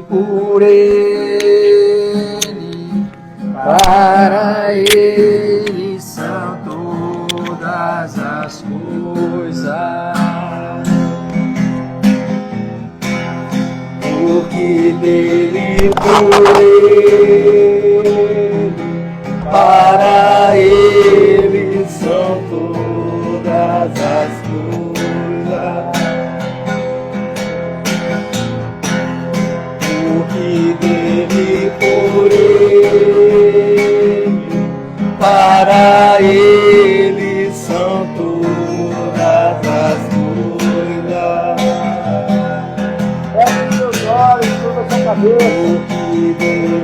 Por ele, para ele são todas as coisas, porque dele, por ele, para ele são todas as coisas. Que dele, por ele, para ele são todas as coisas. Feche seus olhos, curva sua cabeça. Que dele,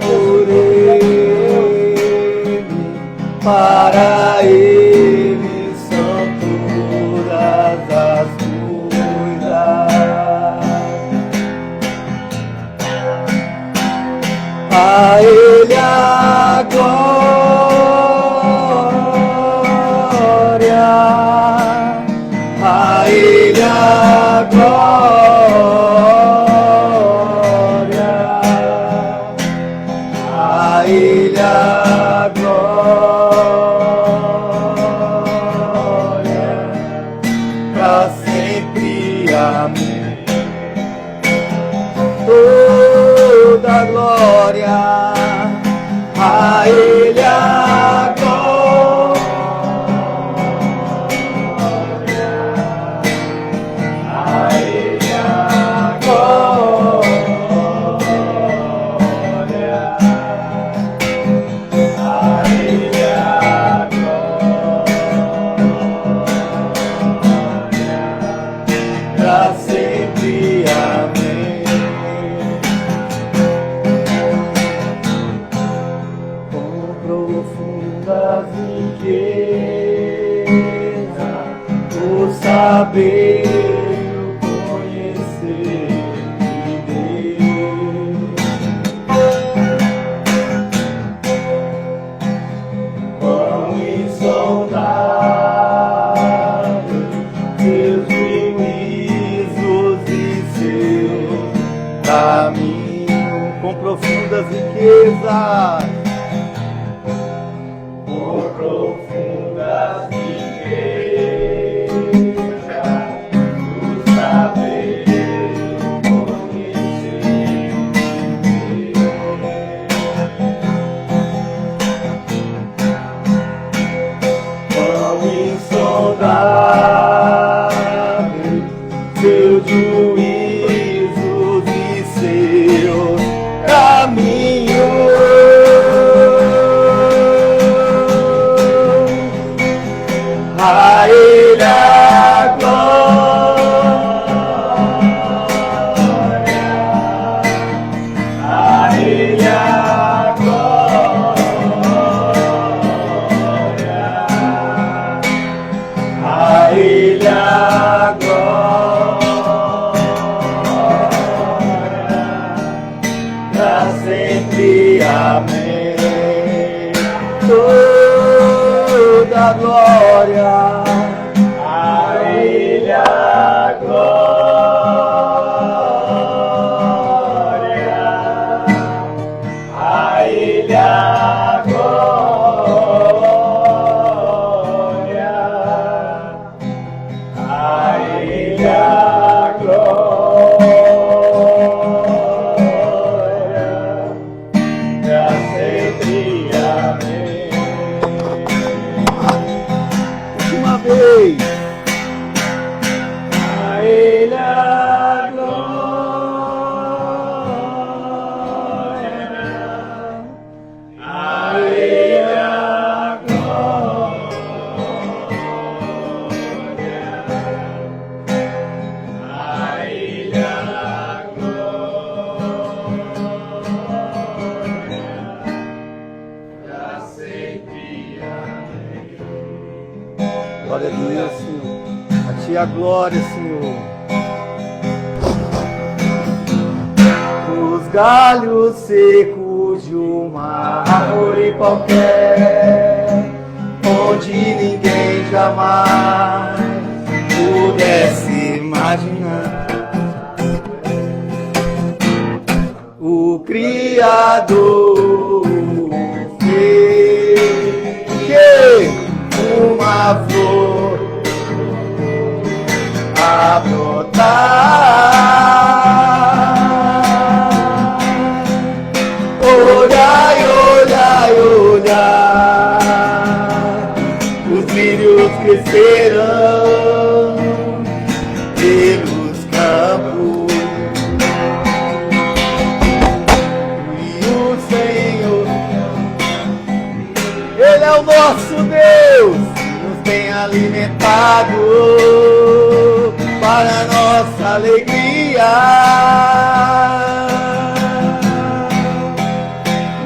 por ele, para ele são todas as coisas. A ele a glória, a ele a glória, a ele a glória, pra sempre, amém. Toda glória, a ele a glória, a ele a glória, a ele a glória, pra sempre, amém. Por saber, conhecer Deus, quão insondável seus juízos e seus caminhos, com profundas riquezas. Profundas riquezas do saber conhecer Deus, quão insondável seus juízos e seus caminhos. A ele a glória, a ele a glória, a ele a glória, pra sempre, amém. Toda glória, a ele a glória, a ele a glória, a ele a glória, pra sempre, amém. Uma vez, a ele a glória, a ele a glória, a ele a glória, pra sempre, amém. Glória a Deus, Senhor. A Ti a glória, Senhor. Os galhos secos de uma árvore qualquer, onde ninguém jamais pudesse imaginar. O Criador fez uma flor a brotar. Olhai, olhai, olhai, os lírios crescerão pelos campos. E o Senhor, Ele é o nosso Deus, nos tem alimentado para nossa alegria,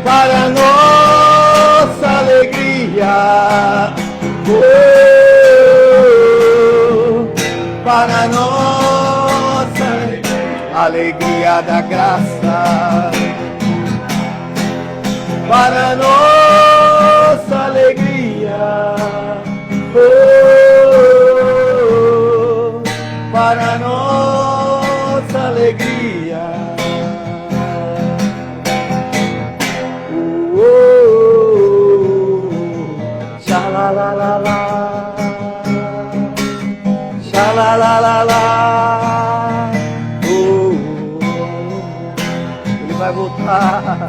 para nossa alegria, para nossa alegria da graça, para nossa alegria, para nossa alegria. Xalalalala, xalalalala. Ele vai voltar.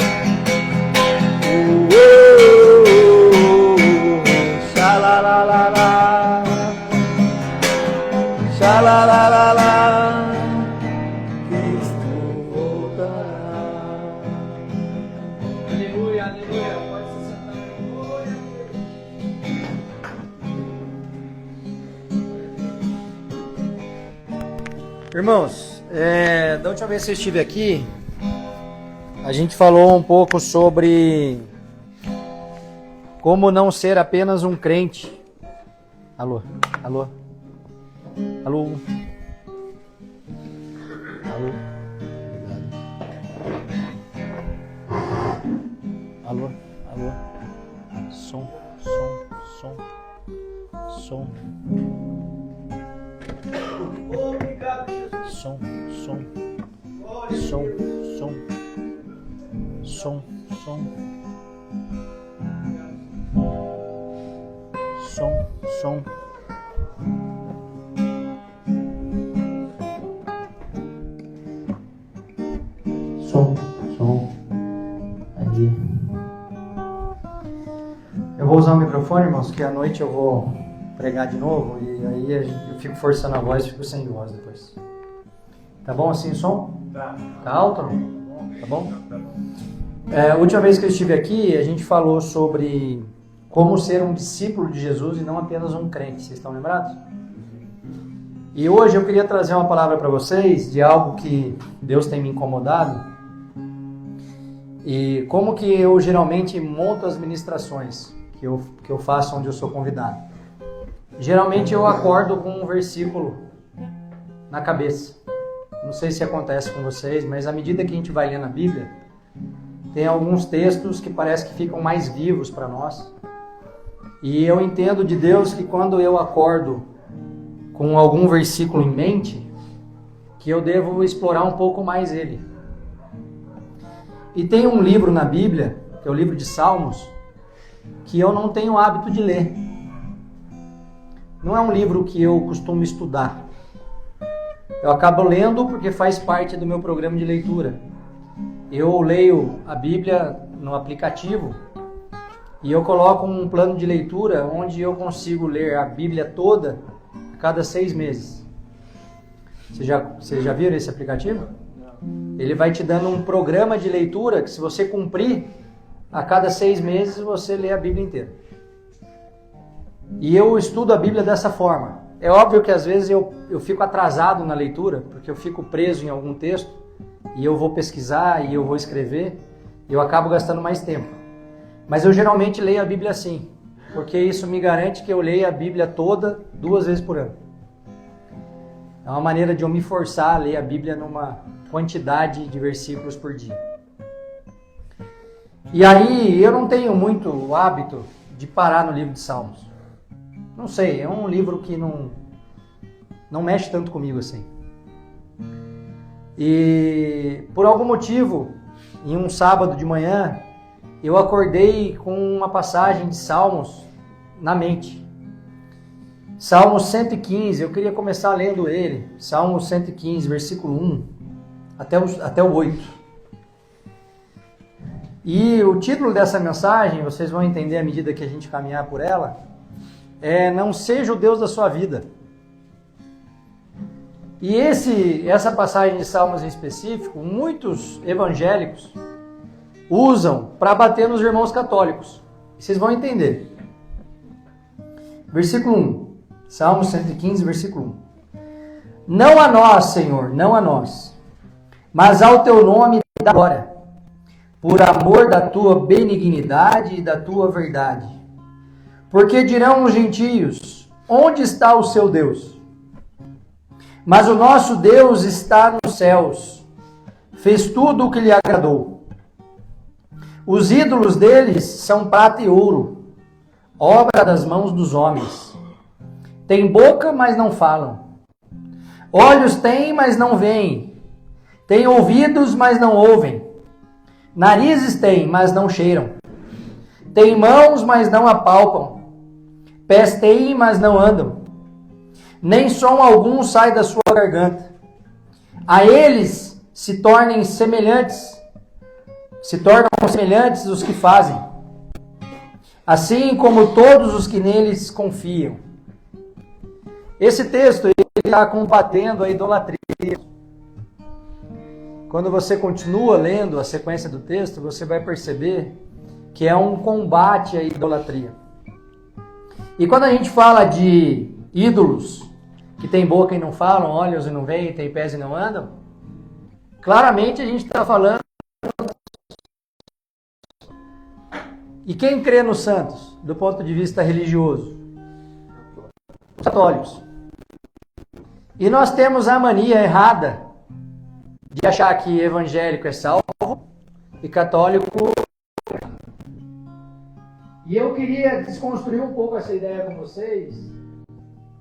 Xalalalala, xalalalala. Cristo voltará. Aleluia, aleluia. Pode se sentar. Irmãos, da última vez que eu estive aqui, a gente falou um pouco sobre como não ser apenas um crente. Alô, alô, alô, alô, alô, alô, som, som, som, som. Som, som, som, som, som, som, som, som. Som, som. Aí. Eu vou usar o microfone, irmãos, que à noite eu vou pregar de novo e aí eu fico forçando a voz e fico sem voz depois. Tá bom assim o som? Tá. Tá alto? Tá bom? A última vez que eu estive aqui, a gente falou sobre como ser um discípulo de Jesus e não apenas um crente. Vocês estão lembrados? E hoje eu queria trazer uma palavra para vocês de algo que Deus tem me incomodado e como que eu geralmente monto as ministrações que eu faço onde eu sou convidado. Geralmente eu acordo com um versículo na cabeça. Não sei se acontece com vocês, mas à medida que a gente vai lendo a Bíblia, tem alguns textos que parece que ficam mais vivos para nós. E eu entendo de Deus que quando eu acordo com algum versículo em mente, que eu devo explorar um pouco mais ele. E tem um livro na Bíblia, que é o livro de Salmos, que eu não tenho o hábito de ler. Não é um livro que eu costumo estudar. Eu acabo lendo porque faz parte do meu programa de leitura. Eu leio a Bíblia no aplicativo e eu coloco um plano de leitura onde eu consigo ler a Bíblia toda a cada 6 meses. Vocês já viram esse aplicativo? Ele vai te dando um programa de leitura que, se você cumprir, a cada 6 meses você lê a Bíblia inteira. E eu estudo a Bíblia dessa forma. É óbvio que às vezes eu fico atrasado na leitura, porque eu fico preso em algum texto, e eu vou pesquisar, e eu vou escrever, e eu acabo gastando mais tempo. Mas eu geralmente leio a Bíblia assim, porque isso me garante que eu leia a Bíblia toda 2 vezes por ano. É uma maneira de eu me forçar a ler a Bíblia numa quantidade de versículos por dia. E aí, eu não tenho muito o hábito de parar no livro de Salmos. Não sei, é um livro que não mexe tanto comigo assim. E por algum motivo, em um sábado de manhã, eu acordei com uma passagem de Salmos na mente. Salmos 115, eu queria começar lendo ele. Salmos 115, versículo 1 até o 8. E o título dessa mensagem, vocês vão entender à medida que a gente caminhar por ela, é Não Seja o Deus da Sua Vida. E essa passagem de Salmos em específico, muitos evangélicos usam para bater nos irmãos católicos. Vocês vão entender. Versículo 1. Salmo 115, versículo 1. Não a nós, Senhor, não a nós, mas ao teu nome da glória, por amor da tua benignidade e da tua verdade. Porque dirão os gentios, onde está o seu Deus? Mas o nosso Deus está nos céus, fez tudo o que lhe agradou. Os ídolos deles são prata e ouro, obra das mãos dos homens. Tem boca, mas não falam. Olhos têm, mas não veem. Tem ouvidos, mas não ouvem. Narizes têm, mas não cheiram. Tem mãos, mas não apalpam. Pés têm, mas não andam. Nem som algum sai da sua garganta. A eles se tornam semelhantes os que fazem, assim como todos os que neles confiam. Esse texto está combatendo a idolatria. Quando você continua lendo a sequência do texto, você vai perceber que é um combate à idolatria. E quando a gente fala de ídolos, que tem boca e não falam, olhos e não veem, tem pés e não andam, claramente a gente está falando. E quem crê nos santos, do ponto de vista religioso? Os católicos. E nós temos a mania errada de achar que evangélico é salvo e católico. E eu queria desconstruir um pouco essa ideia com vocês.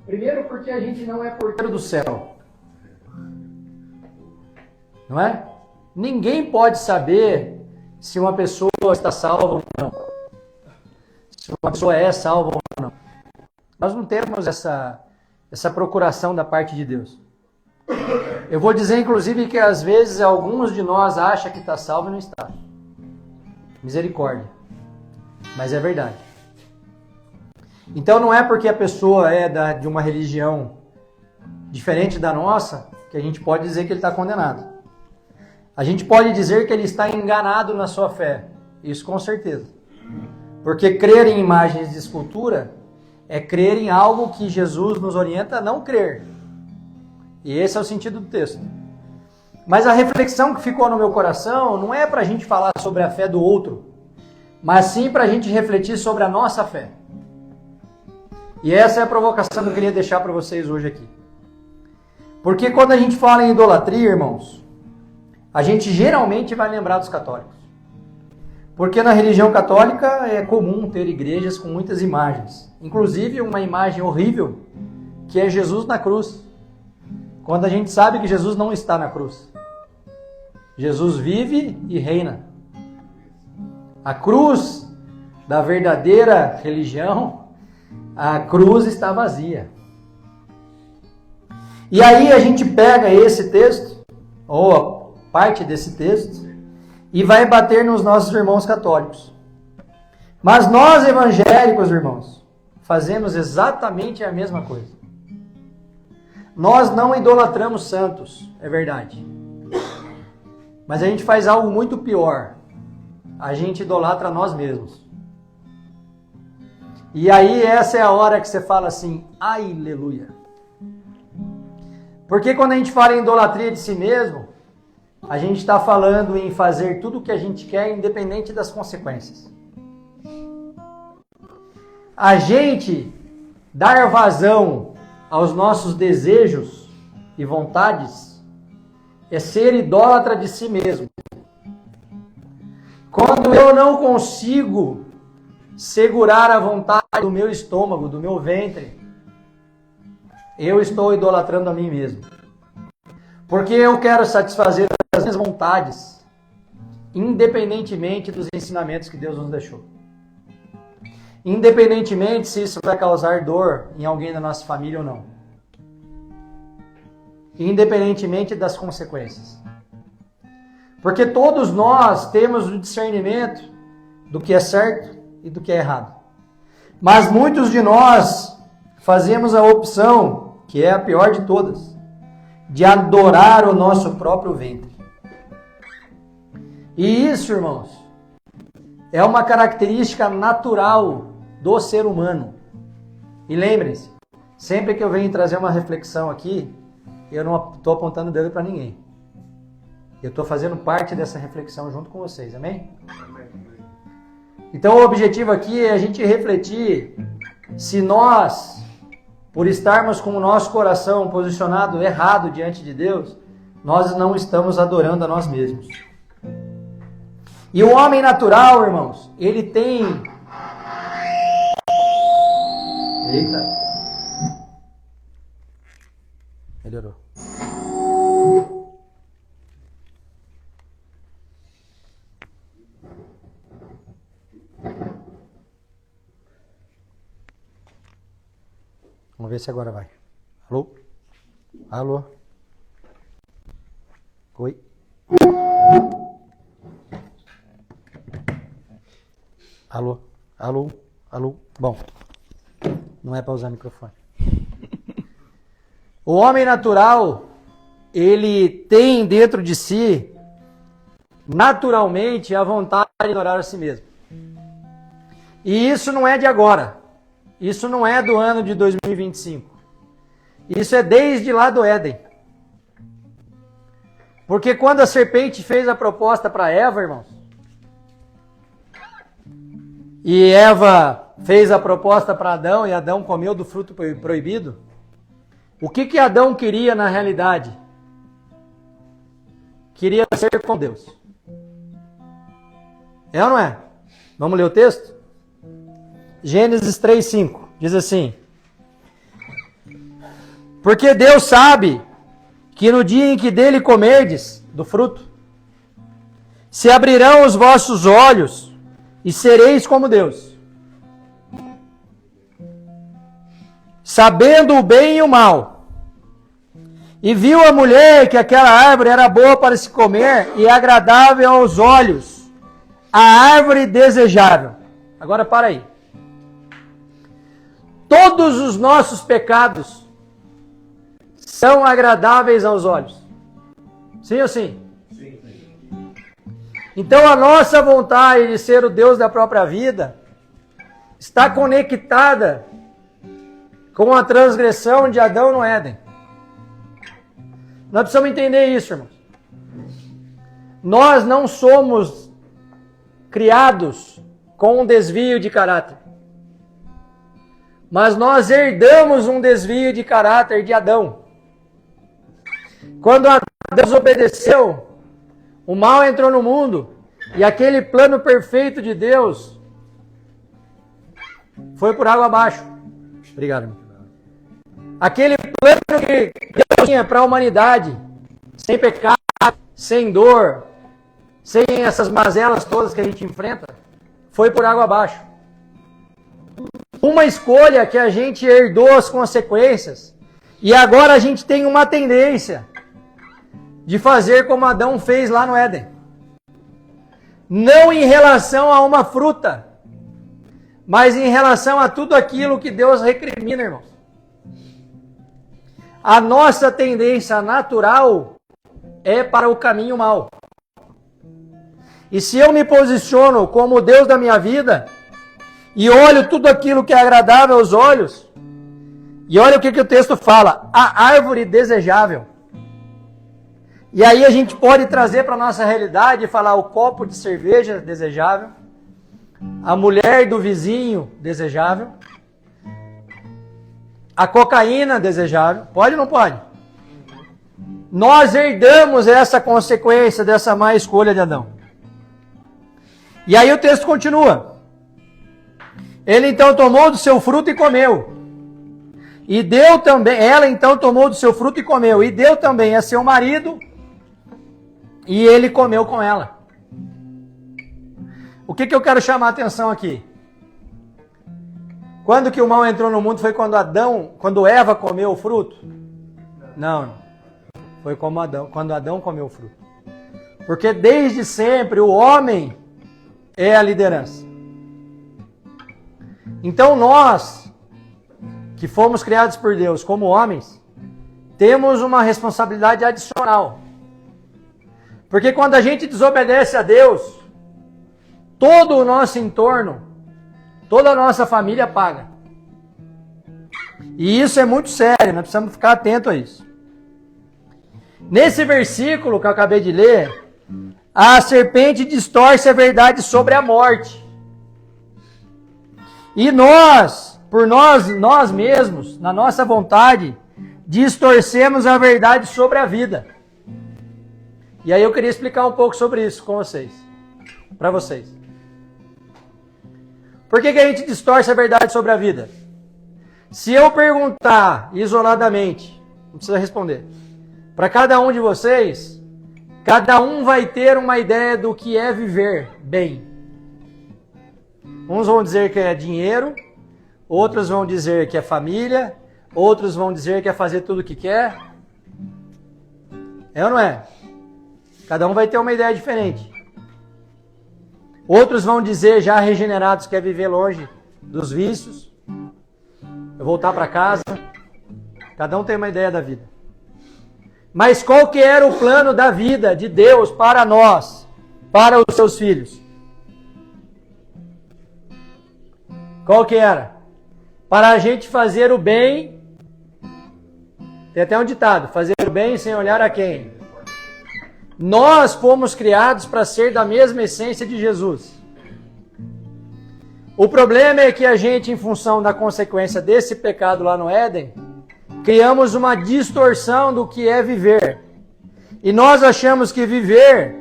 Primeiro porque a gente não é porteiro do céu. Não é? Ninguém pode saber se uma pessoa está salva ou não. Se uma pessoa é salva ou não. Nós não temos essa procuração da parte de Deus. Eu vou dizer, inclusive, que às vezes alguns de nós acham que está salvo e não está. Misericórdia. Mas é verdade. Então não é porque a pessoa é de uma religião diferente da nossa que a gente pode dizer que ele está condenado. A gente pode dizer que ele está enganado na sua fé. Isso com certeza. Porque crer em imagens de escultura é crer em algo que Jesus nos orienta a não crer. E esse é o sentido do texto. Mas a reflexão que ficou no meu coração não é para a gente falar sobre a fé do outro, mas sim para a gente refletir sobre a nossa fé. E essa é a provocação que eu queria deixar para vocês hoje aqui. Porque quando a gente fala em idolatria, irmãos, a gente geralmente vai lembrar dos católicos. Porque na religião católica é comum ter igrejas com muitas imagens. Inclusive uma imagem horrível, que é Jesus na cruz. Quando a gente sabe que Jesus não está na cruz. Jesus vive e reina. A cruz da verdadeira religião, a cruz está vazia. E aí a gente pega esse texto, ou parte desse texto, e vai bater nos nossos irmãos católicos. Mas nós evangélicos, irmãos, fazemos exatamente a mesma coisa. Nós não idolatramos santos, é verdade. Mas a gente faz algo muito pior. A gente idolatra nós mesmos. E aí essa é a hora que você fala assim, aleluia. Porque quando a gente fala em idolatria de si mesmo, a gente está falando em fazer tudo o que a gente quer, independente das consequências. A gente dar vazão aos nossos desejos e vontades é ser idólatra de si mesmo. Quando eu não consigo segurar a vontade do meu estômago, do meu ventre, eu estou idolatrando a mim mesmo. Porque eu quero satisfazer as minhas vontades, independentemente dos ensinamentos que Deus nos deixou. Independentemente se isso vai causar dor em alguém da nossa família ou não. Independentemente das consequências. Porque todos nós temos o discernimento do que é certo e do que é errado. Mas muitos de nós fazemos a opção, que é a pior de todas, de adorar o nosso próprio ventre. E isso, irmãos, é uma característica natural do ser humano. E lembrem-se, sempre que eu venho trazer uma reflexão aqui, eu não estou apontando o dedo para ninguém. Eu estou fazendo parte dessa reflexão junto com vocês, amém? Então o objetivo aqui é a gente refletir se nós, por estarmos com o nosso coração posicionado errado diante de Deus, nós não estamos adorando a nós mesmos. E o homem natural, irmãos, ele tem... Eita! Melhorou. Vamos ver se agora vai. Alô? Alô? Oi? Alô? Alô? Alô? Bom, não é para usar microfone. O homem natural, ele tem dentro de si, naturalmente, a vontade de adorar a si mesmo. E isso não é de agora. Isso não é do ano de 2025. Isso é desde lá do Éden. Porque quando a serpente fez a proposta para Eva, irmãos, e Eva fez a proposta para Adão e Adão comeu do fruto proibido, o que Adão queria na realidade? Queria ser com Deus. É ou não é? Vamos ler o texto? Gênesis 3:5 diz assim: porque Deus sabe que no dia em que dele comerdes do fruto, se abrirão os vossos olhos e sereis como Deus, sabendo o bem e o mal. E viu a mulher que aquela árvore era boa para se comer e agradável aos olhos, a árvore desejável. Agora para aí. Todos os nossos pecados são agradáveis aos olhos. Sim ou sim? Sim. Então a nossa vontade de ser o Deus da própria vida está conectada com a transgressão de Adão no Éden. Nós precisamos entender isso, irmãos. Nós não somos criados com um desvio de caráter. Mas nós herdamos um desvio de caráter de Adão. Quando Adão desobedeceu, o mal entrou no mundo e aquele plano perfeito de Deus foi por água abaixo. Obrigado, irmão. Aquele plano que Deus tinha para a humanidade, sem pecado, sem dor, sem essas mazelas todas que a gente enfrenta, foi por água abaixo. Uma escolha que a gente herdou as consequências e agora a gente tem uma tendência de fazer como Adão fez lá no Éden. Não em relação a uma fruta, mas em relação a tudo aquilo que Deus recrimina, irmãos. A nossa tendência natural é para o caminho mau. E se eu me posiciono como o Deus da minha vida e olho tudo aquilo que é agradável aos olhos, e olha o que o texto fala, a árvore desejável. E aí a gente pode trazer para a nossa realidade e falar o copo de cerveja desejável, a mulher do vizinho desejável, a cocaína desejável. Pode ou não pode? Nós herdamos essa consequência dessa má escolha de Adão. E aí o texto continua. Ele então tomou do seu fruto e comeu. E deu também, ela então tomou do seu fruto e comeu. E deu também a seu marido, e ele comeu com ela. O que eu quero chamar a atenção aqui? Quando que o mal entrou no mundo foi quando Eva comeu o fruto? Não. Foi quando Adão comeu o fruto. Porque desde sempre o homem é a liderança. Então nós, que fomos criados por Deus como homens, temos uma responsabilidade adicional. Porque quando a gente desobedece a Deus, todo o nosso entorno, toda a nossa família paga. E isso é muito sério, nós precisamos ficar atentos a isso. Nesse versículo que eu acabei de ler, a serpente distorce a verdade sobre a morte. E nós, por nós mesmos, na nossa vontade, distorcemos a verdade sobre a vida. E aí eu queria explicar um pouco sobre isso com vocês, para vocês. Por que a gente distorce a verdade sobre a vida? Se eu perguntar isoladamente, não precisa responder, para cada um de vocês, cada um vai ter uma ideia do que é viver bem. Uns vão dizer que é dinheiro, outros vão dizer que é família, outros vão dizer que é fazer tudo o que quer. É ou não é? Cada um vai ter uma ideia diferente. Outros vão dizer, já regenerados, que é viver longe dos vícios, voltar para casa. Cada um tem uma ideia da vida. Mas qual que era o plano da vida de Deus para nós, para os seus filhos? Qual que era? Para a gente fazer o bem, tem até um ditado, fazer o bem sem olhar a quem? Nós fomos criados para ser da mesma essência de Jesus. O problema é que a gente, em função da consequência desse pecado lá no Éden, criamos uma distorção do que é viver. E nós achamos que viver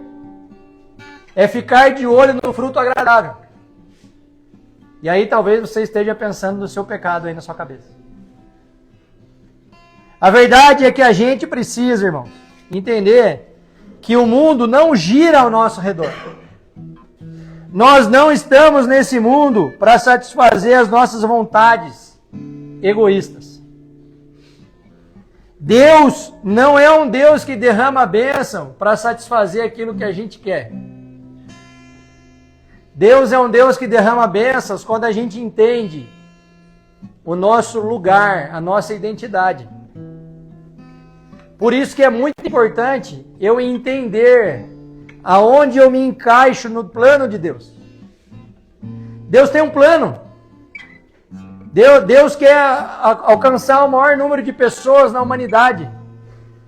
é ficar de olho no fruto agradável. E aí talvez você esteja pensando no seu pecado aí na sua cabeça. A verdade é que a gente precisa, irmãos, entender que o mundo não gira ao nosso redor. Nós não estamos nesse mundo para satisfazer as nossas vontades egoístas. Deus não é um Deus que derrama a bênção para satisfazer aquilo que a gente quer. Deus é um Deus que derrama bênçãos quando a gente entende o nosso lugar, a nossa identidade. Por isso que é muito importante eu entender aonde eu me encaixo no plano de Deus. Deus tem um plano. Deus quer alcançar o maior número de pessoas na humanidade.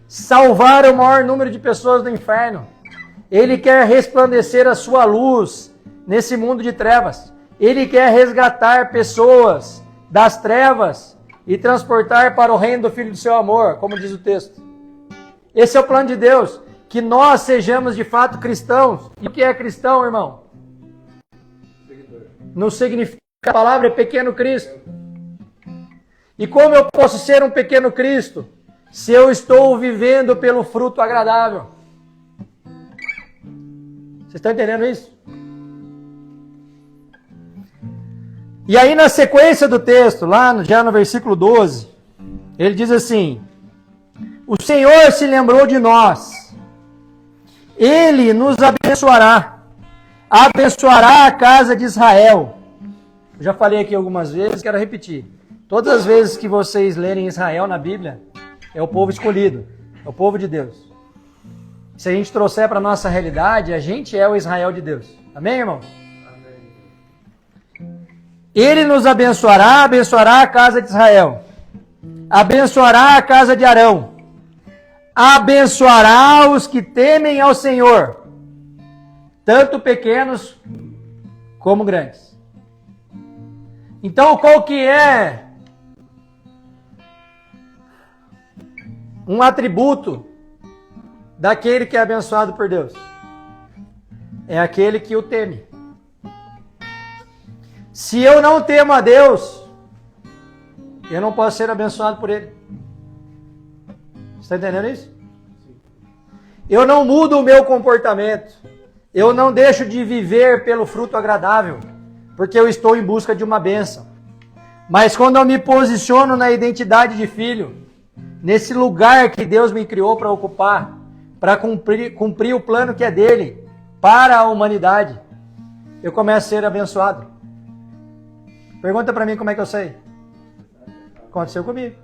Salvar o maior número de pessoas do inferno. Ele quer resplandecer a sua luz nesse mundo de trevas. Ele quer resgatar pessoas das trevas e transportar para o reino do Filho do seu amor, como diz o texto. Esse é o plano de Deus, que nós sejamos de fato cristãos. E o que é cristão, irmão? No significado da palavra é pequeno Cristo. E como eu posso ser um pequeno Cristo se eu estou vivendo pelo fruto agradável? Vocês estão entendendo isso? E aí na sequência do texto, lá já no versículo 12, ele diz assim: o Senhor se lembrou de nós. Ele nos abençoará. Abençoará a casa de Israel. Eu já falei aqui algumas vezes, quero repetir. Todas as vezes que vocês lerem Israel na Bíblia, é o povo escolhido, é o povo de Deus. Se a gente trouxer para a nossa realidade, a gente é o Israel de Deus. Amém, irmão? Amém. Ele nos abençoará, abençoará a casa de Israel. Abençoará a casa de Arão. Abençoará os que temem ao Senhor, tanto pequenos como grandes. Então, qual que é um atributo daquele que é abençoado por Deus? É aquele que o teme. Se eu não temo a Deus, eu não posso ser abençoado por Ele. Você está entendendo isso? Eu não mudo o meu comportamento. Eu não deixo de viver pelo fruto agradável, porque eu estou em busca de uma bênção. Mas quando eu me posiciono na identidade de filho, nesse lugar que Deus me criou para ocupar, para cumprir o plano que é dele para a humanidade, eu começo a ser abençoado. Pergunta para mim como é que eu sei. Aconteceu comigo.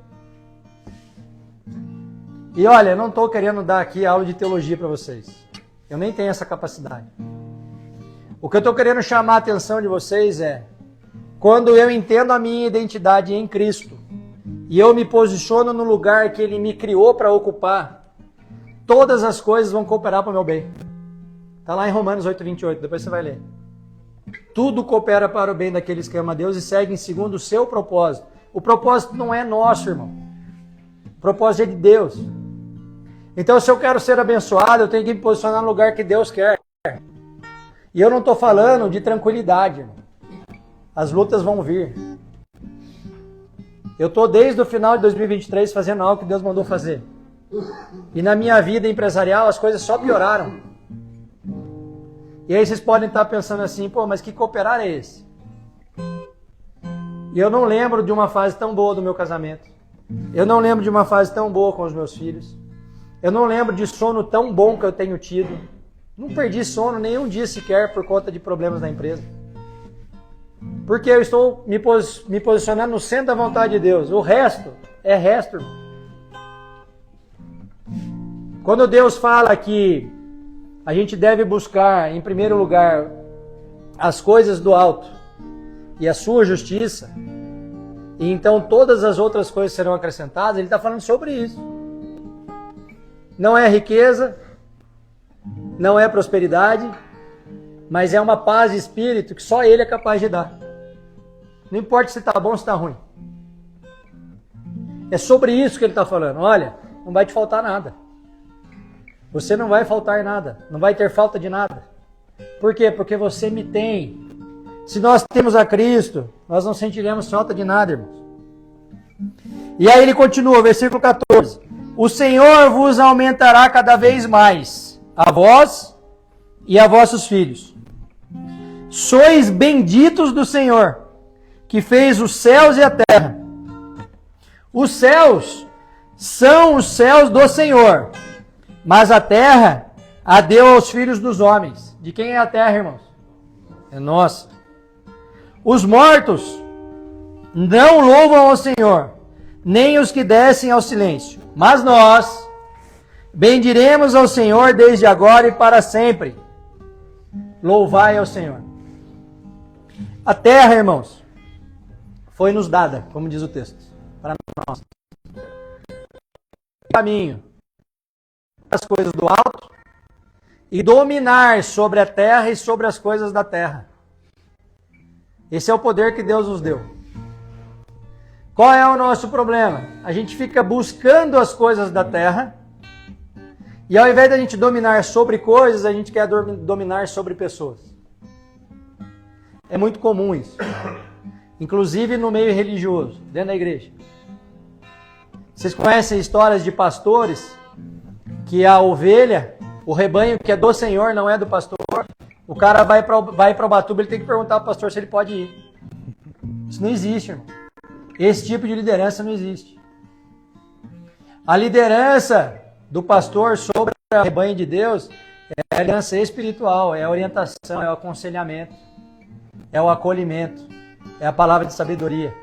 E olha, eu não estou querendo dar aqui aula de teologia para vocês. Eu nem tenho essa capacidade. O que eu estou querendo chamar a atenção de vocês é, quando eu entendo a minha identidade em Cristo, e eu me posiciono no lugar que Ele me criou para ocupar, todas as coisas vão cooperar para o meu bem. Está lá em Romanos 8:28, depois você vai ler. Tudo coopera para o bem daqueles que amam a Deus e seguem segundo o seu propósito. O propósito não é nosso, irmão. O propósito é de Deus. Então, se eu quero ser abençoado, eu tenho que me posicionar no lugar que Deus quer. E eu não estou falando de tranquilidade, irmão. As lutas vão vir. Eu estou desde o final de 2023 fazendo algo que Deus mandou fazer. E na minha vida empresarial as coisas só pioraram. E aí vocês podem estar pensando assim, pô, mas que cooperar é esse? E eu não lembro de uma fase tão boa do meu casamento. Eu não lembro de uma fase tão boa com os meus filhos. Eu não lembro de sono tão bom que eu tenho tido. Não perdi sono nenhum dia sequer por conta de problemas na empresa. Porque eu estou me posicionando no centro da vontade de Deus. O resto é resto. Quando Deus fala que a gente deve buscar, em primeiro lugar, as coisas do alto e a sua justiça, e então todas as outras coisas serão acrescentadas, Ele está falando sobre isso. Não é riqueza, não é prosperidade, mas é uma paz de espírito que só Ele é capaz de dar. Não importa se está bom ou se está ruim. É sobre isso que Ele está falando. Olha, não vai te faltar nada. Você não vai faltar nada. Não vai ter falta de nada. Por quê? Porque você me tem. Se nós temos a Cristo, nós não sentiremos falta de nada, irmãos. E aí ele continua, versículo 14. O Senhor vos aumentará cada vez mais, a vós e a vossos filhos. Sois benditos do Senhor, que fez os céus e a terra. Os céus são os céus do Senhor, mas a terra a deu aos filhos dos homens. De quem é a terra, irmãos? É nossa. Os mortos não louvam ao Senhor, nem os que descem ao silêncio. Mas nós bendiremos ao Senhor desde agora e para sempre. Louvai ao Senhor. A terra, irmãos, foi nos dada, como diz o texto, para nós. Caminho as coisas do alto e dominar sobre a terra e sobre as coisas da terra. Esse é o poder que Deus nos deu. Qual é o nosso problema? A gente fica buscando as coisas da terra e ao invés de a gente dominar sobre coisas, a gente quer dominar sobre pessoas. É muito comum isso. Inclusive no meio religioso, dentro da igreja. Vocês conhecem histórias de pastores que a ovelha, o rebanho que é do Senhor, não é do pastor. O cara vai para Ubatuba, ele tem que perguntar ao pastor se ele pode ir. Isso não existe, irmão. Esse tipo de liderança não existe. A liderança do pastor sobre o rebanho de Deus é a liderança espiritual, é a orientação, é o aconselhamento, é o acolhimento, é a palavra de sabedoria.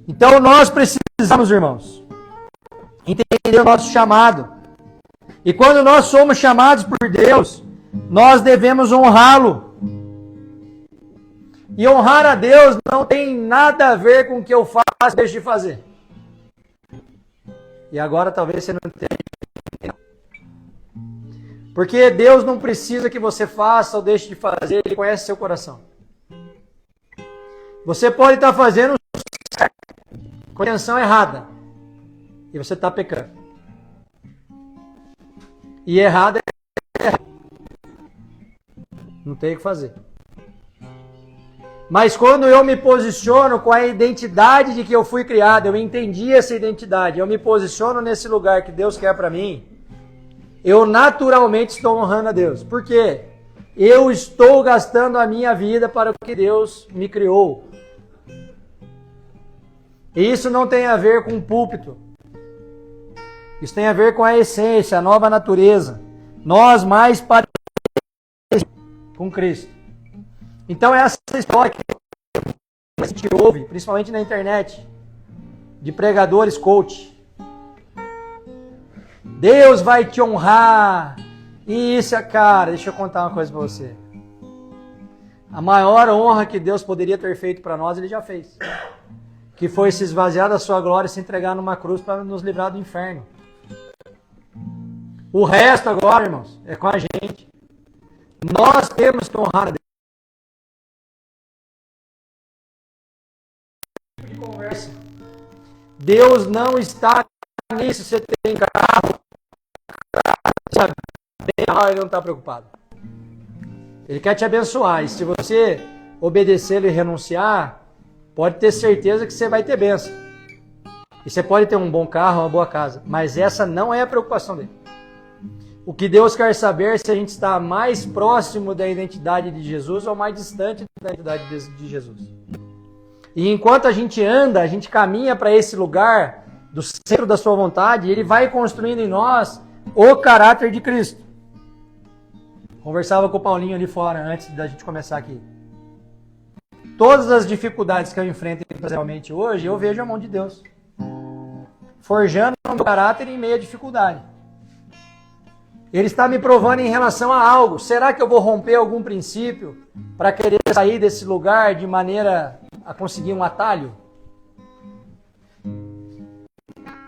Então nós precisamos, irmãos, entender o nosso chamado. E quando nós somos chamados por Deus, nós devemos honrá-lo. E honrar a Deus não tem nada a ver com o que eu faço ou deixo de fazer. E agora talvez você não tenha. Porque Deus não precisa que você faça ou deixe de fazer, Ele conhece seu coração. Você pode estar fazendo certo, com a intenção errada, e você está pecando. E errado é errado. Não tem o que fazer. Mas quando eu me posiciono com a identidade de que eu fui criado, eu entendi essa identidade, eu me posiciono nesse lugar que Deus quer para mim, eu naturalmente estou honrando a Deus. Por quê? Eu estou gastando a minha vida para o que Deus me criou. E isso não tem a ver com o púlpito. Isso tem a ver com a essência, a nova natureza. Nós mais parecidos com Cristo. Então essa história que a gente ouve, principalmente na internet, de pregadores coach. Deus vai te honrar. E isso, cara, deixa eu contar uma coisa para você. A maior honra que Deus poderia ter feito para nós, Ele já fez. Que foi se esvaziar da sua glória e se entregar numa cruz para nos livrar do inferno. O resto agora, irmãos, é com a gente. Nós temos que honrar a Deus. Conversa. Deus não está nisso. Você tem carro, sabe? Ele não está preocupado. Ele quer te abençoar. E se você obedecer e renunciar, pode ter certeza que você vai ter bênção. E você pode ter um bom carro, uma boa casa. Mas essa não é a preocupação dele. O que Deus quer saber é se a gente está mais próximo da identidade de Jesus ou mais distante da identidade de Jesus. E enquanto a gente anda, a gente caminha para esse lugar do centro da sua vontade, Ele vai construindo em nós o caráter de Cristo. Conversava com o Paulinho ali fora, antes da gente começar aqui. Todas as dificuldades que eu enfrento empresarialmente hoje, eu vejo a mão de Deus. Forjando o meu caráter em meio à dificuldade. Ele está me provando em relação a algo. Será que eu vou romper algum princípio para querer sair desse lugar de maneira a conseguir um atalho?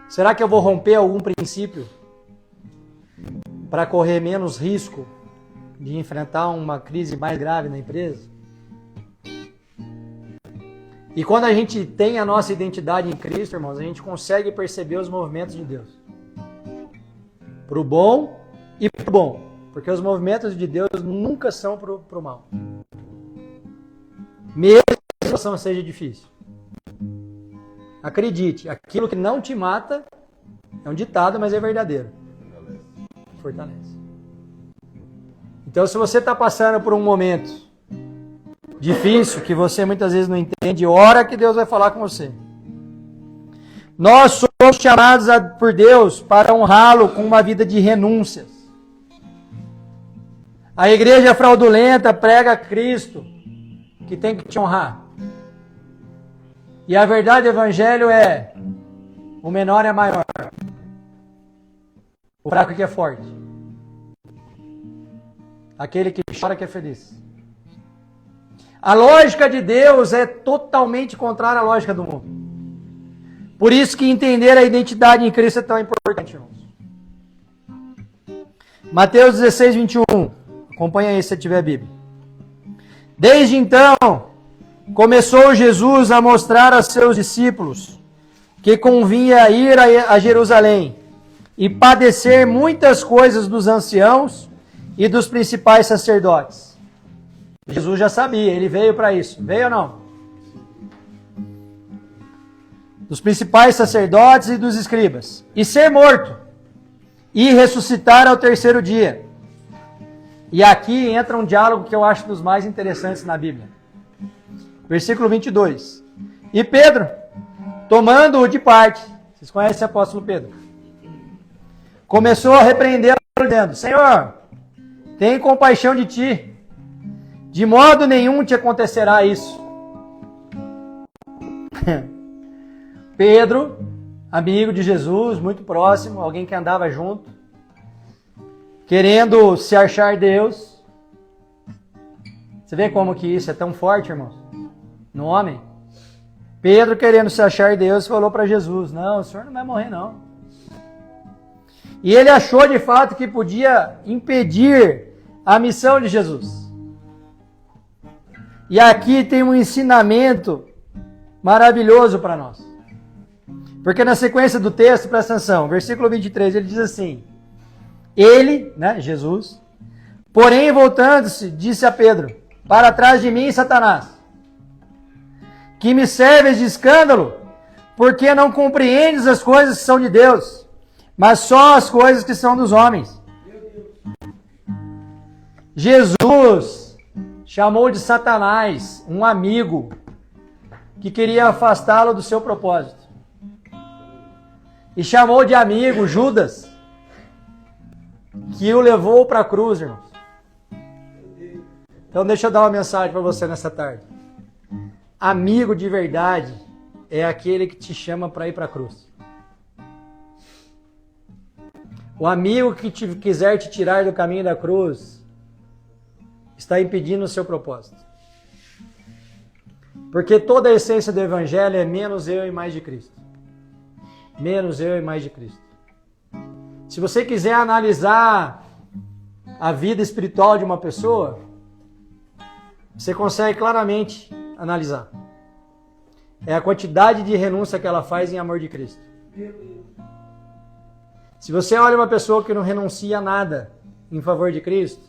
Será que eu vou romper algum princípio para correr menos risco de enfrentar uma crise mais grave na empresa? E quando a gente tem a nossa identidade em Cristo, irmãos, a gente consegue perceber os movimentos de Deus. Pro bom e pro bom. Porque os movimentos de Deus nunca são pro mal. Mesmo que a situação seja difícil. Acredite, aquilo que não te mata é um ditado, mas é verdadeiro. Fortalece. Então, se você está passando por um momento difícil, que você muitas vezes não entende, ora que Deus vai falar com você. Nós somos chamados por Deus para honrá-lo com uma vida de renúncias. A igreja fraudulenta prega Cristo, que tem que te honrar. E a verdade do evangelho é: o menor é maior, o fraco que é forte, aquele que chora que é feliz. A lógica de Deus é totalmente contrária à lógica do mundo. Por isso que entender a identidade em Cristo é tão importante, irmãos. Mateus 16, 21. Acompanha aí se você tiver a Bíblia. Desde então, começou Jesus a mostrar a seus discípulos que convinha ir a Jerusalém e padecer muitas coisas dos anciãos e dos principais sacerdotes. Jesus já sabia, ele veio para isso. Veio ou não? Dos principais sacerdotes e dos escribas. E ser morto. E ressuscitar ao terceiro dia. E aqui entra um diálogo que eu acho dos mais interessantes na Bíblia. Versículo 22. E Pedro, tomando-o de parte, vocês conhecem o apóstolo Pedro, começou a repreendê-lo, dizendo: Senhor, tem compaixão de ti. De modo nenhum te acontecerá isso. Pedro, amigo de Jesus, muito próximo, alguém que andava junto, querendo se achar Deus. Você vê como que isso é tão forte, irmãos? No homem. Pedro, querendo se achar Deus, falou para Jesus: não, o senhor não vai morrer não. E ele achou de fato que podia impedir a missão de Jesus. E aqui tem um ensinamento maravilhoso para nós. Porque na sequência do texto, presta atenção, versículo 23, ele diz assim: ele, né, Jesus, porém voltando-se, disse a Pedro: para trás de mim, Satanás. Que me serves de escândalo, porque não compreendes as coisas que são de Deus, mas só as coisas que são dos homens. Jesus chamou de Satanás um amigo que queria afastá-lo do seu propósito. E chamou de amigo Judas, que o levou para a cruz, irmãos. Então deixa eu dar uma mensagem para você nessa tarde. Amigo de verdade é aquele que te chama para ir para a cruz. O amigo que quiser te tirar do caminho da cruz está impedindo o seu propósito. Porque toda a essência do Evangelho é menos eu e mais de Cristo. Menos eu e mais de Cristo. Se você quiser analisar a vida espiritual de uma pessoa, você consegue claramente analisar. É a quantidade de renúncia que ela faz em amor de Cristo. Se você olha uma pessoa que não renuncia a nada em favor de Cristo,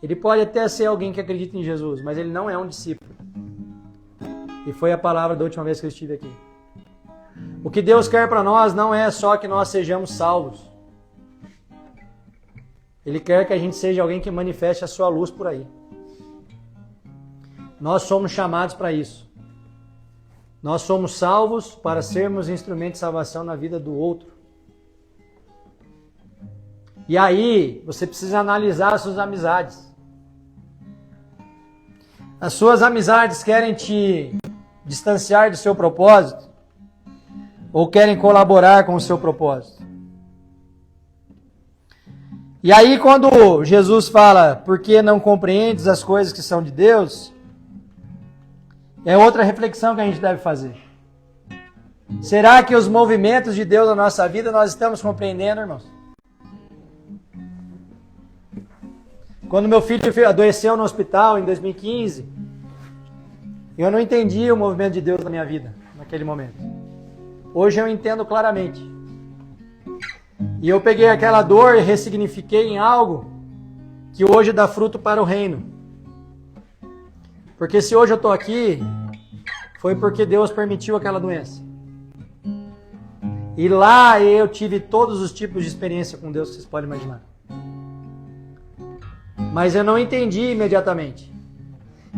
ele pode até ser alguém que acredita em Jesus, mas ele não é um discípulo. E foi a palavra da última vez que eu estive aqui. O que Deus quer para nós não é só que nós sejamos salvos. Ele quer que a gente seja alguém que manifeste a sua luz por aí. Nós somos chamados para isso. Nós somos salvos para sermos instrumentos de salvação na vida do outro. E aí, você precisa analisar as suas amizades. As suas amizades querem te distanciar do seu propósito? Ou querem colaborar com o seu propósito? E aí, quando Jesus fala, porque não compreendes as coisas que são de Deus, é outra reflexão que a gente deve fazer. Será que os movimentos de Deus na nossa vida nós estamos compreendendo, irmãos? Quando meu filho adoeceu no hospital em 2015, eu não entendi o movimento de Deus na minha vida, naquele momento. Hoje eu entendo claramente. E eu peguei aquela dor e ressignifiquei em algo que hoje dá fruto para o reino. Porque se hoje eu estou aqui, foi porque Deus permitiu aquela doença. E lá eu tive todos os tipos de experiência com Deus que vocês podem imaginar. Mas eu não entendi imediatamente.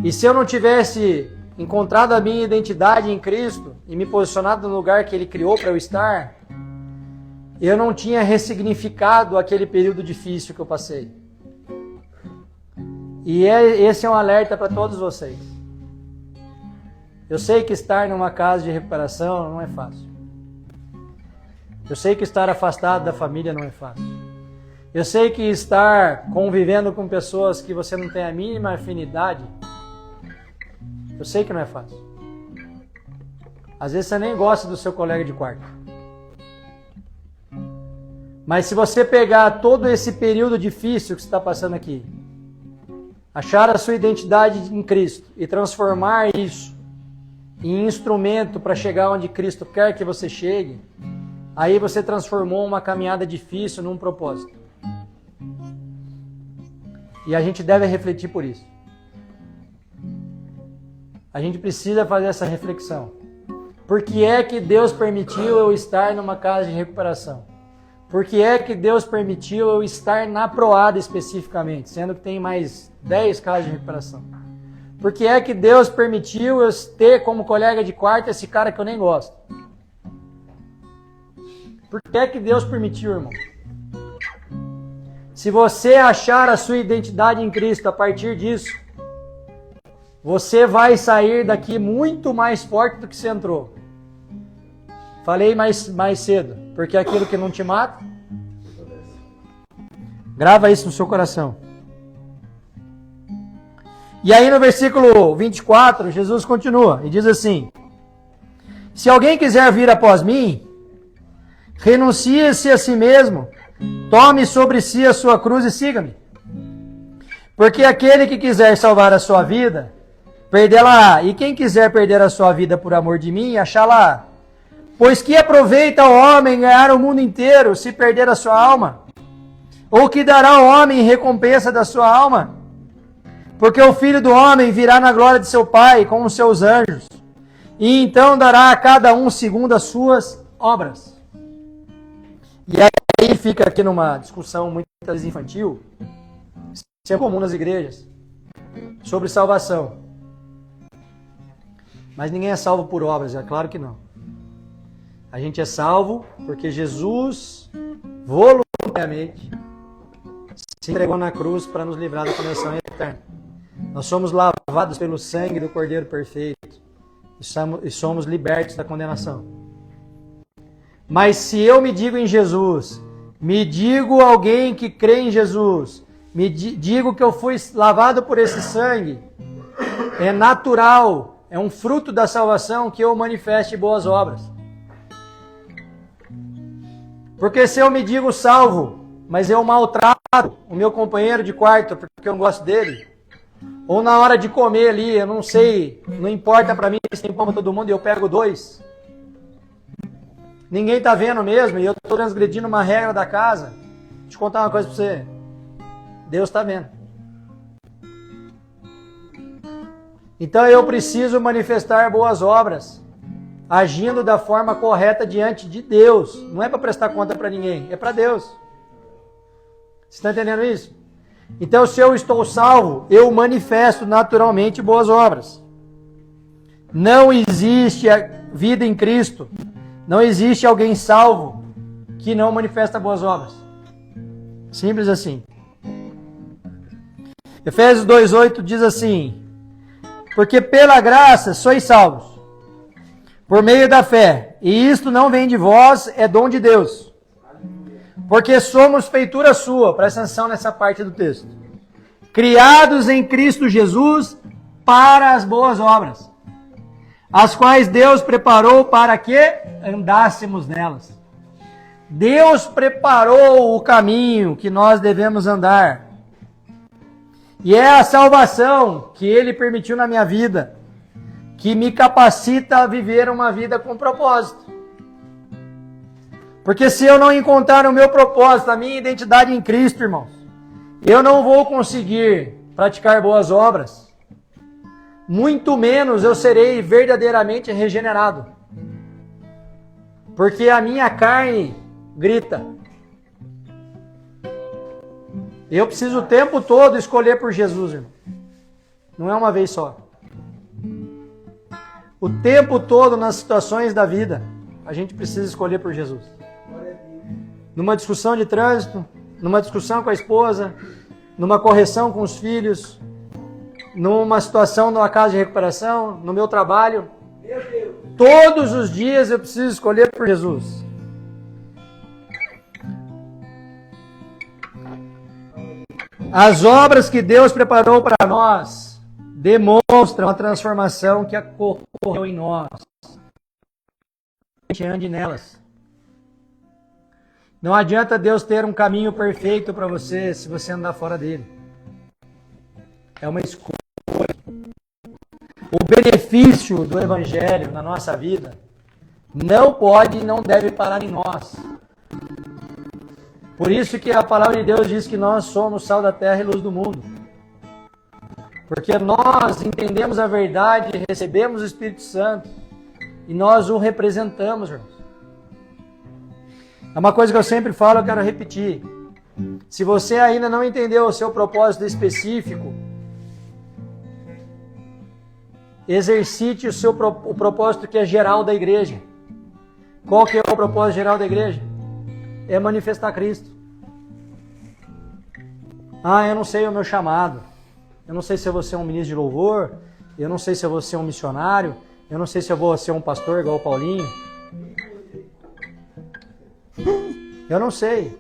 E se eu não tivesse encontrado a minha identidade em Cristo e me posicionado no lugar que Ele criou para eu estar, eu não tinha ressignificado aquele período difícil que eu passei. E esse é um alerta para todos vocês. Eu sei que estar numa casa de recuperação não é fácil. Eu sei que estar afastado da família não é fácil. Eu sei que estar convivendo com pessoas que você não tem a mínima afinidade, eu sei que não é fácil. Às vezes você nem gosta do seu colega de quarto. Mas se você pegar todo esse período difícil que você está passando aqui, achar a sua identidade em Cristo e transformar isso em instrumento para chegar onde Cristo quer que você chegue, aí você transformou uma caminhada difícil num propósito. E a gente deve refletir por isso. A gente precisa fazer essa reflexão. Por que é que Deus permitiu eu estar numa casa de recuperação? Por que é que Deus permitiu eu estar na Proada especificamente, sendo que tem mais 10 casas de recuperação? Por que é que Deus permitiu eu ter como colega de quarto esse cara que eu nem gosto? Por que é que Deus permitiu, irmão? Se você achar a sua identidade em Cristo a partir disso, você vai sair daqui muito mais forte do que você entrou. Falei mais cedo, porque aquilo que não te mata, grava isso no seu coração. E aí no versículo 24, Jesus continua e diz assim: se alguém quiser vir após mim, renuncie-se a si mesmo, tome sobre si a sua cruz e siga-me. Porque aquele que quiser salvar a sua vida, perdê-la-á. E quem quiser perder a sua vida por amor de mim, achá-la-á. Pois que aproveita o homem ganhar o mundo inteiro se perder a sua alma? Ou que dará o homem em recompensa da sua alma? Porque o Filho do Homem virá na glória de seu Pai com os seus anjos, E então dará a cada um segundo as suas obras. E aí fica aqui numa discussão muitas vezes infantil, isso é comum nas igrejas, sobre salvação. Mas ninguém é salvo por obras, é claro que não. A gente é salvo porque Jesus voluntariamente se entregou na cruz para nos livrar da condenação eterna. Nós somos lavados pelo sangue do Cordeiro perfeito e somos libertos da condenação. Mas se eu me digo em Jesus, me digo alguém que crê em Jesus, digo que eu fui lavado por esse sangue, é natural, é um fruto da salvação que eu manifeste boas obras. Porque se eu me digo salvo, mas eu maltrato o meu companheiro de quarto porque eu não gosto dele, ou na hora de comer ali, eu não sei, não importa para mim se tem pão para todo mundo e eu pego 2. Ninguém está vendo mesmo e eu estou transgredindo uma regra da casa. Deixa eu contar uma coisa para você. Deus está vendo. Então eu preciso manifestar boas obras, agindo da forma correta diante de Deus. Não é para prestar conta para ninguém, é para Deus. Você está entendendo isso? Então, se eu estou salvo, eu manifesto naturalmente boas obras. Não existe a vida em Cristo. Não existe alguém salvo que não manifesta boas obras. Simples assim. Efésios 2,8 diz assim: porque pela graça sois salvos, por meio da fé, e isto não vem de vós, é dom de Deus. Porque somos feitura sua, presta atenção nessa parte do texto, criados em Cristo Jesus para as boas obras, as quais Deus preparou para que andássemos nelas. Deus preparou o caminho que nós devemos andar. E é a salvação que Ele permitiu na minha vida, que me capacita a viver uma vida com propósito. Porque se eu não encontrar o meu propósito, a minha identidade em Cristo, irmãos, eu não vou conseguir praticar boas obras. Muito menos eu serei verdadeiramente regenerado. Porque a minha carne grita. Eu preciso o tempo todo escolher por Jesus, irmão. Não é uma vez só. O tempo todo nas situações da vida, a gente precisa escolher por Jesus. Numa discussão de trânsito, numa discussão com a esposa, numa correção com os filhos, numa situação numa casa de recuperação, no meu trabalho. Todos os dias eu preciso escolher por Jesus. As obras que Deus preparou para nós demonstram a transformação que ocorreu em nós. A gente ande nelas. Não adianta Deus ter um caminho perfeito para você se você andar fora dele. É uma escolha. O benefício do Evangelho na nossa vida não pode e não deve parar em nós. Por isso que a palavra de Deus diz que nós somos sal da terra e luz do mundo. Porque nós entendemos a verdade, recebemos o Espírito Santo e nós o representamos, irmãos. É uma coisa que eu sempre falo, eu quero repetir. Se você ainda não entendeu o seu propósito específico, exercite o propósito que é geral da igreja. Qual que é o propósito geral da igreja? É manifestar Cristo. Eu não sei o meu chamado. Eu não sei se eu vou ser um ministro de louvor. Eu não sei se eu vou ser um missionário. Eu não sei se eu vou ser um pastor igual o Paulinho. Eu não sei.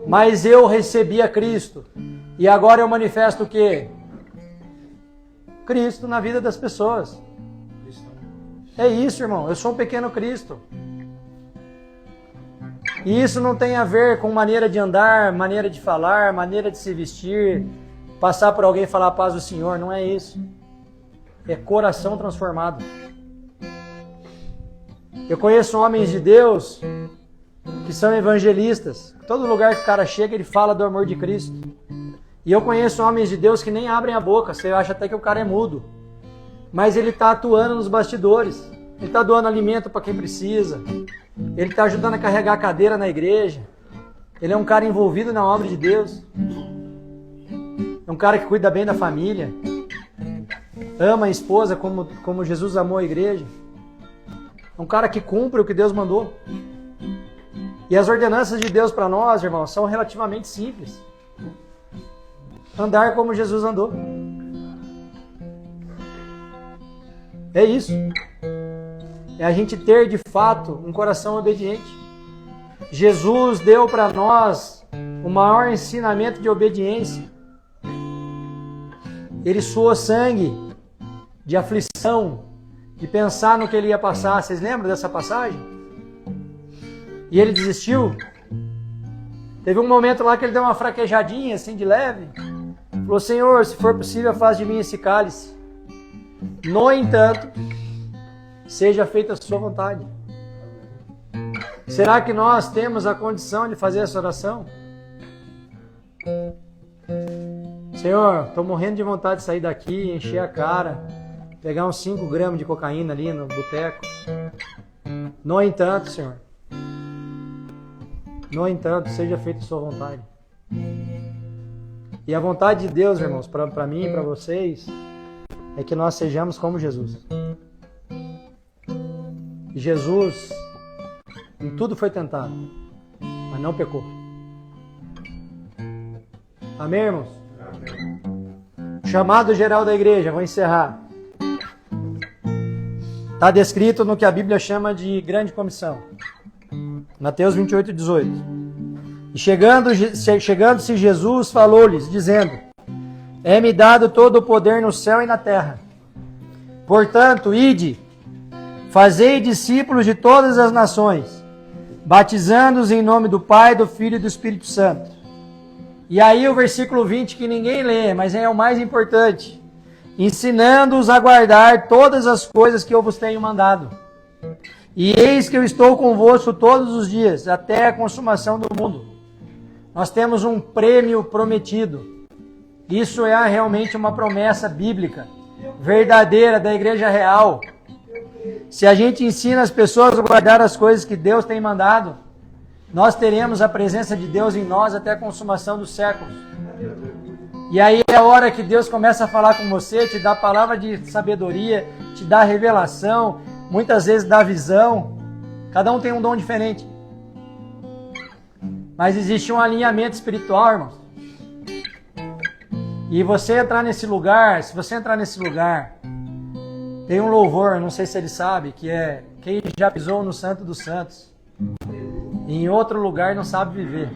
Mas eu recebi a Cristo. E agora eu manifesto o quê? Cristo na vida das pessoas. É isso, irmão. Eu sou um pequeno Cristo. E isso não tem a ver com maneira de andar, maneira de falar, maneira de se vestir, passar por alguém e falar a paz do Senhor. Não é isso. É coração transformado. Eu conheço homens de Deus que são evangelistas. Todo lugar que o cara chega, ele fala do amor de Cristo. E eu conheço homens de Deus que nem abrem a boca. Você acha até que o cara é mudo. mas ele está atuando nos bastidores. Ele está doando alimento para quem precisa. Ele está ajudando a carregar a cadeira na igreja. Ele é um cara envolvido na obra de Deus. É um cara que cuida bem da família. Ama a esposa como Jesus amou a igreja. É um cara que cumpre o que Deus mandou. E as ordenanças de Deus para nós, irmãos, são relativamente simples. Andar como Jesus andou. É isso. É a gente ter de fato um coração obediente. Jesus deu para nós o maior ensinamento de obediência. Ele suou sangue de aflição, de pensar no que ele ia passar. Vocês lembram dessa passagem? E ele desistiu. Teve um momento lá que ele deu uma fraquejadinha assim de leve. Falou: Senhor, se for possível, faz de mim esse cálice. No entanto, seja feita a sua vontade. Será que nós temos a condição de fazer essa oração? Senhor, estou morrendo de vontade de sair daqui, encher a cara, pegar uns 5 gramas de cocaína ali no boteco. No entanto, Senhor, seja feita a sua vontade. E a vontade de Deus, irmãos, para mim e para vocês, é que nós sejamos como Jesus. E Jesus, em tudo foi tentado, mas não pecou. Amém, irmãos? Amém. Chamado geral da igreja, vou encerrar. Está descrito no que a Bíblia chama de grande comissão. Mateus 28, 18. E chegando-se Jesus, falou-lhes, dizendo: É-me dado todo o poder no céu e na terra. Portanto, ide, fazei discípulos de todas as nações, batizando-os em nome do Pai, do Filho e do Espírito Santo. E aí o versículo 20 que ninguém lê, mas é o mais importante. Ensinando-os a guardar todas as coisas que eu vos tenho mandado. E eis que eu estou convosco todos os dias, até a consumação do mundo. Nós temos um prêmio prometido. Isso é realmente uma promessa bíblica, verdadeira, da igreja real. Se a gente ensina as pessoas a guardar as coisas que Deus tem mandado, nós teremos a presença de Deus em nós até a consumação dos séculos. E aí é a hora que Deus começa a falar com você, te dá palavra de sabedoria, te dá revelação, muitas vezes dá visão. Cada um tem um dom diferente. Mas existe um alinhamento espiritual, irmãos. E você entrar nesse lugar, se você entrar nesse lugar, tem um louvor, não sei se ele sabe, que é: quem já pisou no Santo dos Santos, em outro lugar não sabe viver.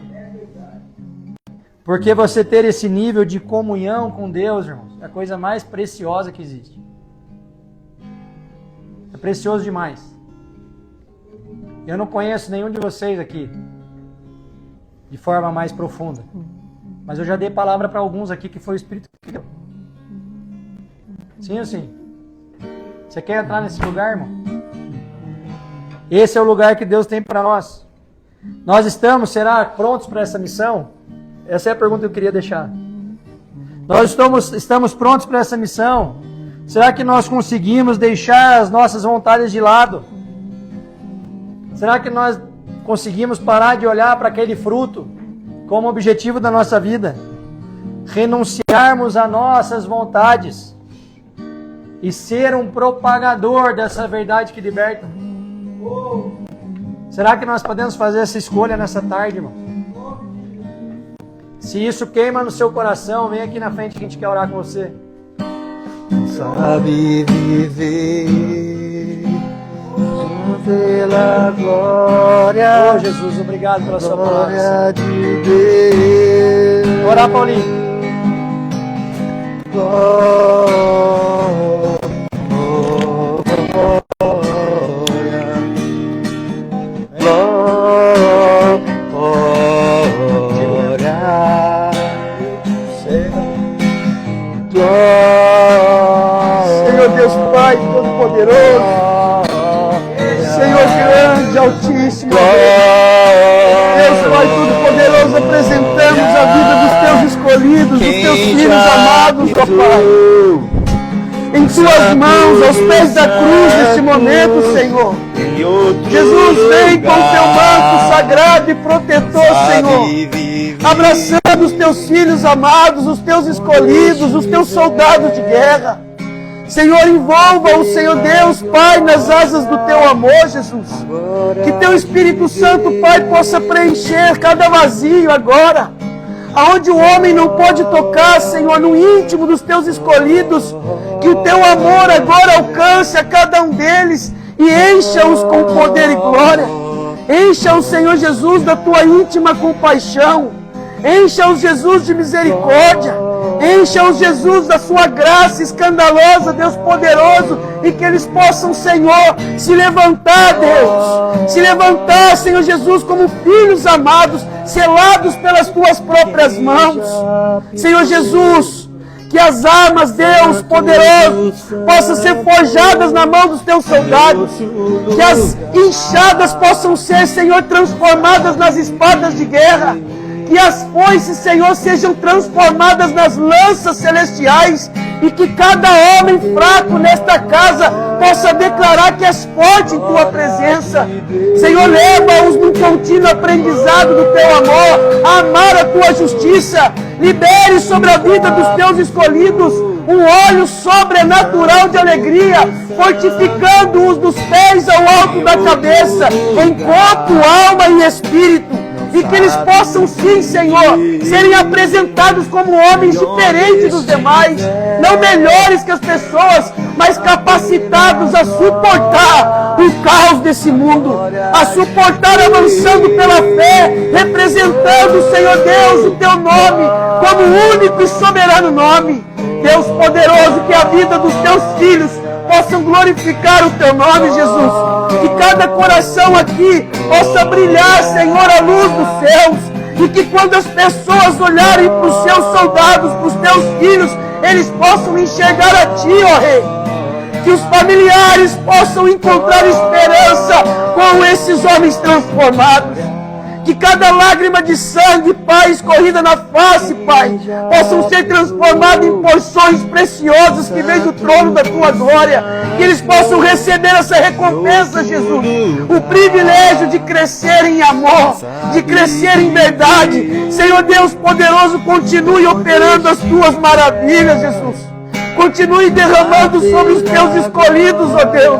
Porque você ter esse nível de comunhão com Deus, irmãos, é a coisa mais preciosa que existe. É precioso demais. Eu não conheço nenhum de vocês aqui de forma mais profunda, mas eu já dei palavra para alguns aqui que foi o Espírito que deu. Sim ou sim? Você quer entrar nesse lugar, irmão? Esse é o lugar que Deus tem para nós. Nós será prontos para essa missão? Essa é a pergunta que eu queria deixar. Nós estamos prontos para essa missão? Será que nós conseguimos deixar as nossas vontades de lado? Será que nós conseguimos parar de olhar para aquele fruto como objetivo da nossa vida? Renunciarmos a nossas vontades e ser um propagador dessa verdade que liberta? Será que nós podemos fazer essa escolha nessa tarde, irmão? Se isso queima no seu coração, vem aqui na frente que a gente quer orar com você. Sabe viver pela glória. Oh, Jesus, obrigado pela sua palavra. Glória de Deus. Orar, Paulinho. Senhor Deus Pai Todo-Poderoso, Senhor grande, altíssimo, Deus Pai Todo-Poderoso, apresentamos a vida dos teus escolhidos, dos teus filhos amados, ó Pai. Em tuas mãos aos pés da cruz neste momento, Senhor. Jesus, vem com o teu manto sagrado e protetor, Senhor, abraçando os teus filhos amados, os teus escolhidos, os teus soldados de guerra. Senhor, envolva-o, Senhor Deus, Pai, nas asas do teu amor, Jesus. Que teu Espírito Santo, Pai, possa preencher cada vazio agora. Aonde o homem não pode tocar, Senhor, no íntimo dos teus escolhidos. Que o teu amor agora alcance a cada um deles e encha-os com poder e glória. Encha-os, Senhor Jesus, da tua íntima compaixão. Encha-os, Jesus, de misericórdia. Encha-os, Jesus, da sua graça escandalosa, Deus poderoso, e que eles possam, Senhor, se levantar, Deus. Se levantar, Senhor Jesus, como filhos amados, selados pelas tuas próprias mãos. Senhor Jesus, que as armas, Deus poderoso, possam ser forjadas na mão dos teus soldados. Que as enxadas possam ser, Senhor, transformadas nas espadas de guerra. Que as foices, Senhor, sejam transformadas nas lanças celestiais. E que cada homem fraco nesta casa possa declarar que és forte em tua presença. Senhor, leva-os num contínuo aprendizado do teu amor, a amar a tua justiça. Libere sobre a vida dos teus escolhidos um óleo sobrenatural de alegria, fortificando-os dos pés ao alto da cabeça, em corpo, alma e espírito. E que eles possam sim, Senhor, serem apresentados como homens diferentes dos demais, não melhores que as pessoas, mas capacitados a suportar o caos desse mundo, a suportar avançando pela fé, representando, Senhor Deus, o teu nome como único e soberano nome. Deus poderoso, que a vida dos teus filhos possam glorificar o teu nome, Jesus. Que cada coração aqui possa brilhar, Senhor, a luz dos céus. E que quando as pessoas olharem para os seus soldados, para os teus filhos, eles possam enxergar a Ti, ó Rei. Que os familiares possam encontrar esperança com esses homens transformados. Que cada lágrima de sangue, Pai, escorrida na face, Pai, possam ser transformadas em porções preciosas que vêm do trono da Tua glória. Que eles possam receber essa recompensa, Jesus. O privilégio de crescer em amor, de crescer em verdade. Senhor Deus poderoso, continue operando as Tuas maravilhas, Jesus. Continue derramando sobre os Teus escolhidos, ó Deus,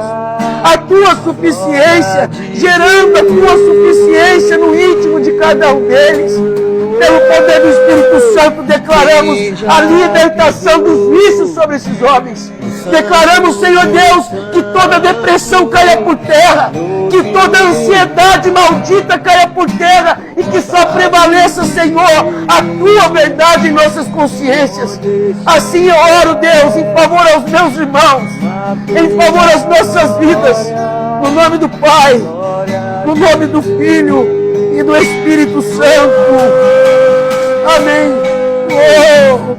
a Tua suficiência, gerando a Tua suficiência no íntimo de cada um deles. Pelo poder do Espírito Santo, declaramos a libertação dos vícios sobre esses homens. Declaramos, Senhor Deus, que toda depressão caia por terra, que toda ansiedade maldita caia por terra e que só prevaleça, Senhor, a Tua verdade em nossas consciências. Assim eu oro, Deus, em favor aos meus irmãos, em favor às nossas vidas, no nome do Pai, no nome do Filho e do Espírito Santo. Amém. Oh,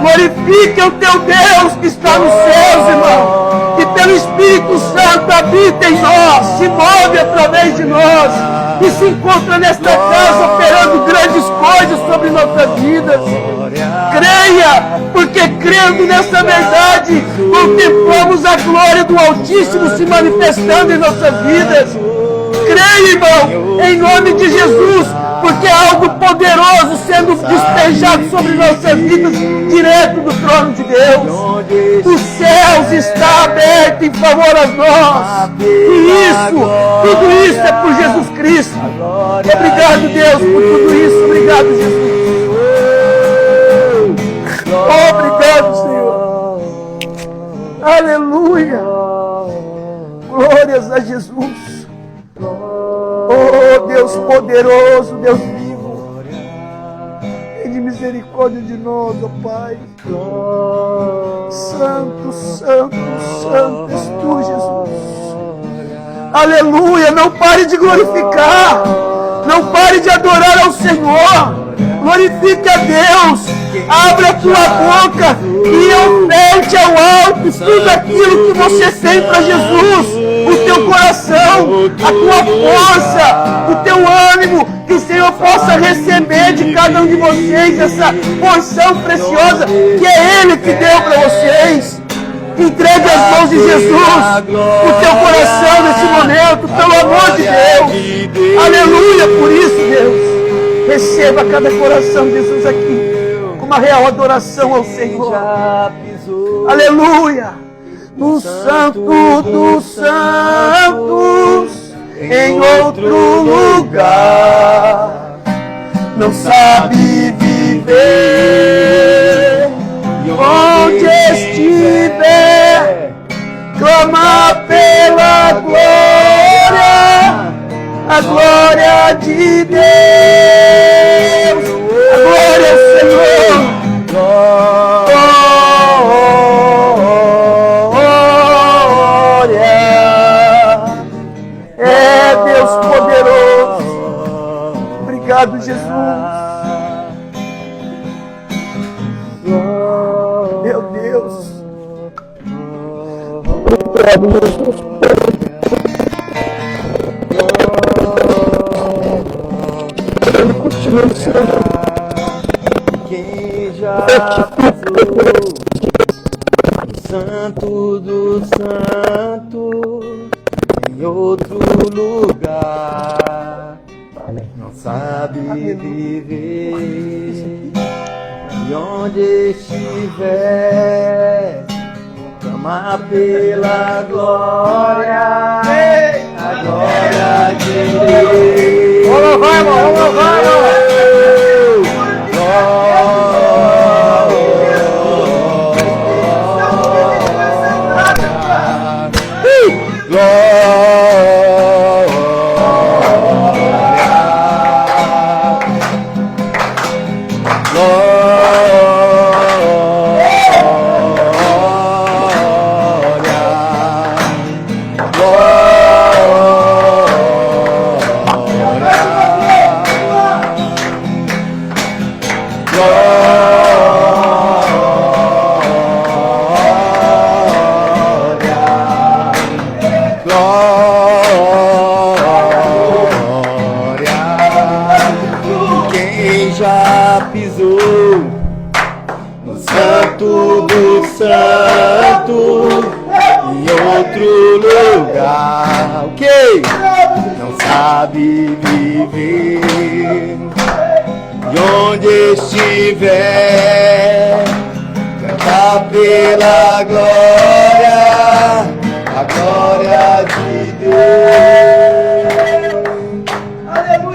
glorifique o teu Deus que está nos céus, irmão. Que pelo Espírito Santo habita em nós, se move através de nós e se encontra nesta casa operando grandes coisas sobre nossas vidas. Creia, porque crendo nessa verdade, contemplamos a glória do Altíssimo se manifestando em nossas vidas. Creia, irmão, em nome de Jesus, porque há algo poderoso sendo despejado sobre nossas vidas, direto do trono de Deus. Os céus está aberto em favor a nós. E tudo isso é por Jesus Cristo. Obrigado, Deus, por tudo isso. Obrigado, Jesus. Obrigado, Senhor. Aleluia. Glórias a Jesus. Oh, Deus poderoso, Deus vivo, tem de misericórdia de nós, ó Pai. Santo, santo, santo és Tu, Jesus. Aleluia, não pare de glorificar, não pare de adorar ao Senhor. Glorifique a Deus, abre a tua boca e oferte ao alto tudo aquilo que você tem para Jesus. teu coração, a tua força, o teu ânimo, que o Senhor possa receber de cada um de vocês essa porção preciosa que é Ele que deu para vocês. Entregue às mãos de Jesus o teu coração nesse momento, pelo amor de Deus. Aleluia por isso, Deus. Receba cada coração de Jesus aqui com uma real adoração ao Senhor. Aleluia. No Santo dos Santos, em outro lugar, não sabe viver. Onde estiver, clama pela glória, a glória de Deus, a glória ao Senhor. Glória, é Deus poderoso. Obrigado, Jesus. Meu Deus. Obrigado, Jesus. Quem já pisou no Santo dos Santos, em outro lugar, não sabe viver. E onde estiver, clama pela glória, a glória de Deus. Vamos louvar, irmão, vamos louvar, irmão. Não sabe viver. E onde estiver, canta pela glória, a glória de Deus.